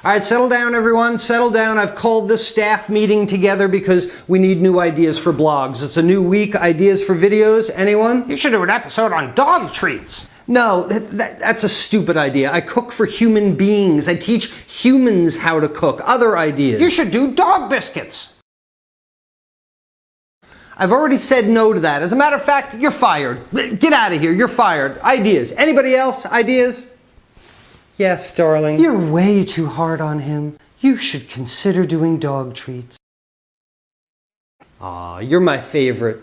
All right, settle down, everyone. Settle down. I've called this staff meeting together because we need new ideas for blogs. It's a new week. Ideas for videos. Anyone? You should do an episode on dog treats. No, that's a stupid idea. I cook for human beings. I teach humans how to cook. Other ideas. You should do dog biscuits. I've already said no to that. As a matter of fact, you're fired. Get out of here. You're fired. Ideas. Anybody else? Ideas? Yes, darling. You're way too hard on him. You should consider doing dog treats. Aw, you're my favorite.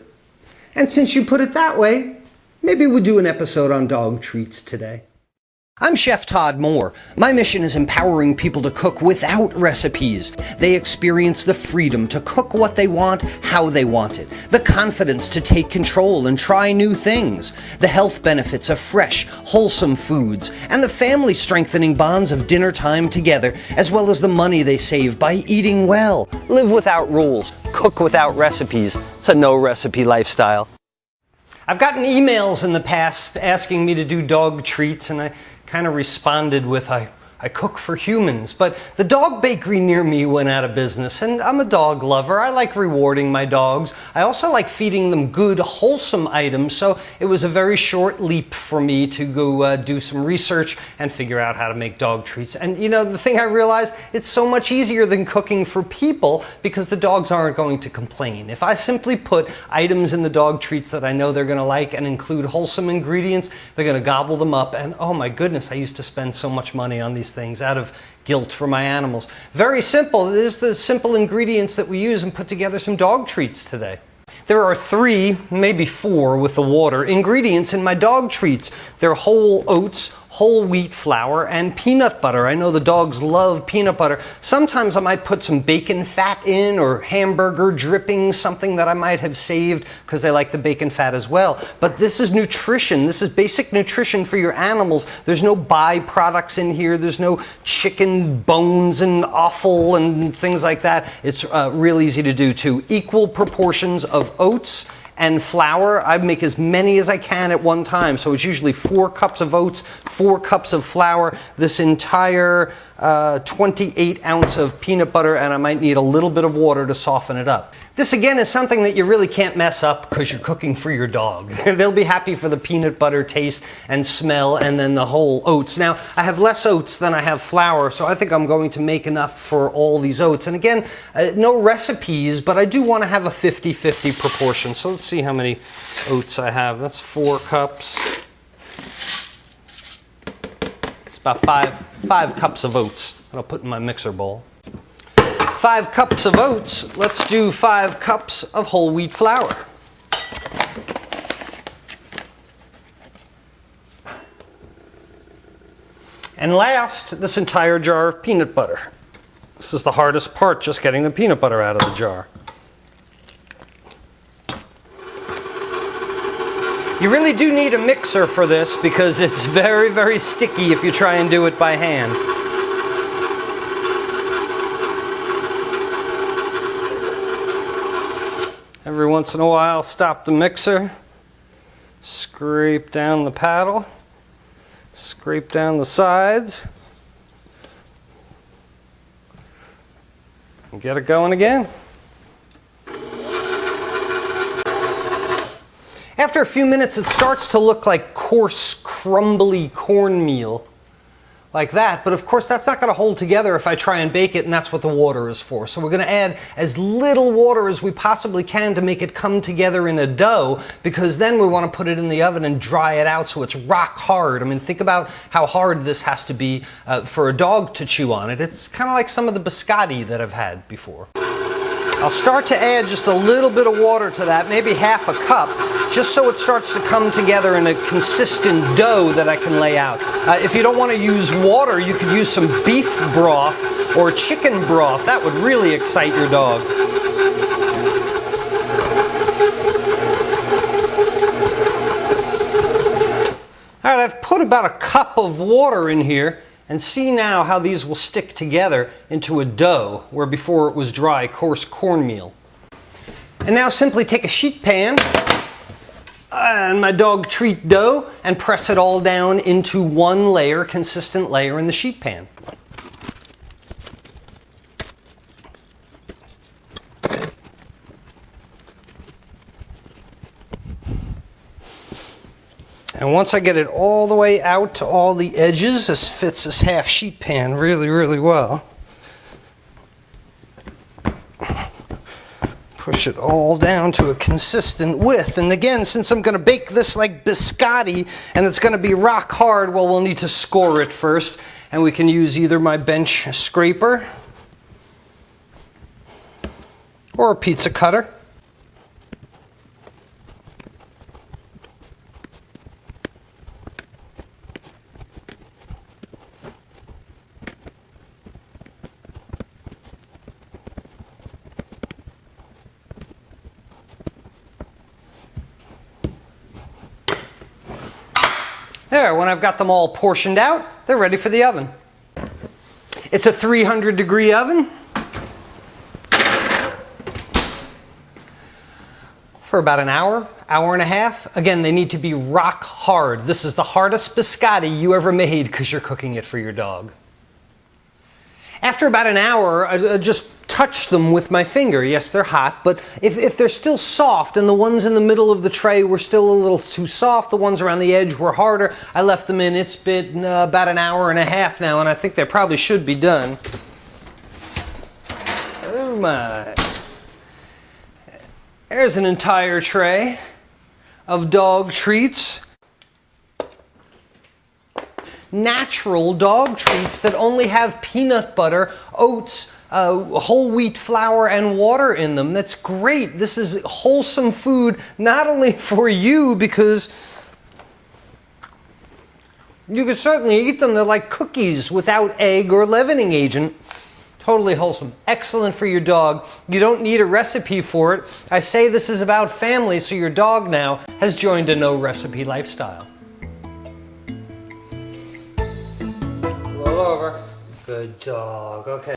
And since you put it that way, maybe we'll do an episode on dog treats today. I'm Chef Todd Moore. My mission is empowering people to cook without recipes. They experience the freedom to cook what they want, how they want it, the confidence to take control and try new things, the health benefits of fresh, wholesome foods, and the family-strengthening bonds of dinner time together, as well as the money they save by eating well. Live without rules, cook without recipes. It's a no-recipe lifestyle. I've gotten emails in the past asking me to do dog treats, and I kind of responded with, I cook for humans. But the dog bakery near me went out of business, and I'm a dog lover. I like rewarding my dogs. I also like feeding them good, wholesome items, so it was a very short leap for me to go do some research and figure out how to make dog treats. And you know, the thing I realized, it's so much easier than cooking for people because the dogs aren't going to complain. If I simply put items in the dog treats that I know they're gonna like and include wholesome ingredients, they're gonna gobble them up, and oh my goodness, I used to spend so much money on these things out of guilt for my animals. Very simple. It is the simple ingredients that we use and put together some dog treats today. There are 3, maybe 4 with the water, ingredients in my dog treats. They're whole oats, whole wheat flour, and peanut butter. I know the dogs love peanut butter. Sometimes I might put some bacon fat in or hamburger dripping, something that I might have saved because they like the bacon fat as well. But this is nutrition. This is basic nutrition for your animals. There's no byproducts in here. There's no chicken bones and offal and things like that. It's real easy to do too. Equal proportions of oats and flour. I make as many as I can at one time. So it's usually 4 cups of oats, 4 cups of flour, this entire 28 ounce of peanut butter, and I might need a little bit of water to soften it up. This again is something that you really can't mess up because you're cooking for your dog. They'll be happy for the peanut butter taste and smell, and then the whole oats. Now, I have less oats than I have flour, so I think I'm going to make enough for all these oats. And again, no recipes, but I do want to have a 50-50 proportion. So let's see how many oats I have. That's 4 cups. It's about 5 cups of oats that I'll put in my mixer bowl. 5 cups of oats. Let's do 5 cups of whole wheat flour. And last, this entire jar of peanut butter. This is the hardest part, just getting the peanut butter out of the jar. You really do need a mixer for this because it's very, very sticky if you try and do it by hand. Every once in a while, stop the mixer, scrape down the paddle, scrape down the sides, and get it going again. After a few minutes, it starts to look like coarse, crumbly cornmeal, like that. But of course, that's not going to hold together if I try and bake it, and that's what the water is for. So we're going to add as little water as we possibly can to make it come together in a dough, because then we want to put it in the oven and dry it out so it's rock hard. I mean, think about how hard this has to be for a dog to chew on it. It's kind of like some of the biscotti that I've had before. I'll start to add just a little bit of water to that, maybe half a cup, just so it starts to come together in a consistent dough that I can lay out. If you don't want to use water, you could use some beef broth or chicken broth. That would really excite your dog. All right, I've put about a cup of water in here. And see now how these will stick together into a dough, where before it was dry, coarse cornmeal. And now simply take a sheet pan and my dog treat dough and press it all down into one layer, consistent layer in the sheet pan. And once I get it all the way out to all the edges, this fits this half sheet pan really, really well. Push it all down to a consistent width. And again, since I'm going to bake this like biscotti and it's going to be rock hard, well, we'll need to score it first. And we can use either my bench scraper or a pizza cutter. There, when I've got them all portioned out, they're ready for the oven. It's a 300-degree oven for about an hour, hour and a half. Again, they need to be rock hard. This is the hardest biscotti you ever made because you're cooking it for your dog. After about an hour, I just touch them with my finger. Yes, they're hot, but if they're still soft and the ones in the middle of the tray were still a little too soft, the ones around the edge were harder, I left them in. It's been about an hour and a half now, and I think they probably should be done. Oh my. There's an entire tray of dog treats. Natural dog treats that only have peanut butter, oats, whole wheat flour, and water in them. That's great. This is wholesome food, not only for you, because you could certainly eat them. They're like cookies without egg or leavening agent. Totally wholesome. Excellent for your dog. You don't need a recipe for it. I say this is about family, so your dog now has joined a no-recipe lifestyle. Roll over. Good dog. Okay.